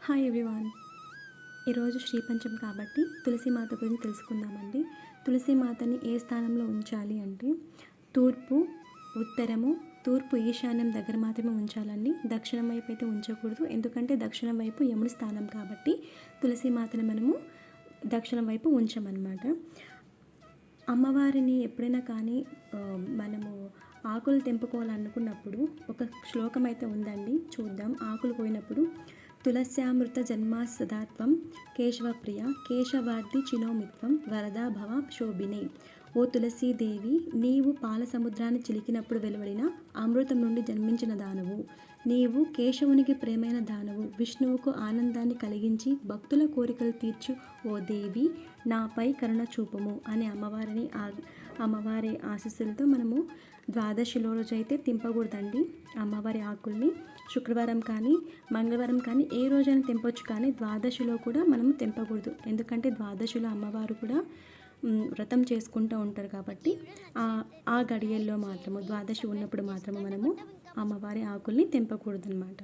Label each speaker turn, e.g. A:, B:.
A: Hi everyone. ఈరోజు శ్రీ పంచమి కాబట్టి తులసి మాత గురించి తెలుసుకుందామండి. తులసి మాతని ఏ స్థానంలో ఉంచాలి అంటే తూర్పు, ఉత్తరము, తూర్పు ఈశాన్యం దగ్గర మాత్రమే ఉంచాలండి. దక్షిణం వైపు అయితే ఉంచకూడదు. ఎందుకంటే దక్షిణం వైపు యముని స్థానం కాబట్టి తులసి మాతని మనము దక్షిణం వైపు ఉంచమన్నమాట. అమ్మవారిని ఎప్పుడైనా కానీ మనము ఆకులు తెంపుకోవాలనుకున్నప్పుడు ఒక శ్లోకం అయితే ఉందండి, చూద్దాం. ఆకులు పోయినప్పుడు తులస్యామృత జన్మాసదాత్వం కేశవప్రియ కేశవార్ధి చినోమిత్వం వరదా భవ శోభినే. ఓ తులసీదేవి, నీవు పాల సముద్రాన్ని చిలికినప్పుడు వెలువడిన అమృతం నుండి జన్మించిన దానవు. నీవు కేశవునికి ప్రేమైన దానవు. విష్ణువుకు ఆనందాన్ని కలిగించి భక్తుల కోరికలు తీర్చు ఓ దేవి, నాపై కరుణ చూపము అని అమ్మవారి ఆశీస్సులతో మనము ద్వాదశిలో రోజు అయితే తెంపకూడదండి అమ్మవారి ఆకుల్ని. శుక్రవారం కానీ మంగళవారం కానీ ఏ రోజైనా తెంపొచ్చు, కానీ ద్వాదశిలో కూడా మనము తెంపకూడదు. ఎందుకంటే ద్వాదశిలో అమ్మవారు కూడా వ్రతం చేసుకుంటూ ఉంటారు కాబట్టి ఆ గడియల్లో మాత్రము ద్వాదశి ఉన్నప్పుడు మాత్రము మనము అమ్మవారి ఆకుల్ని తెంపకూడదు అన్నమాట.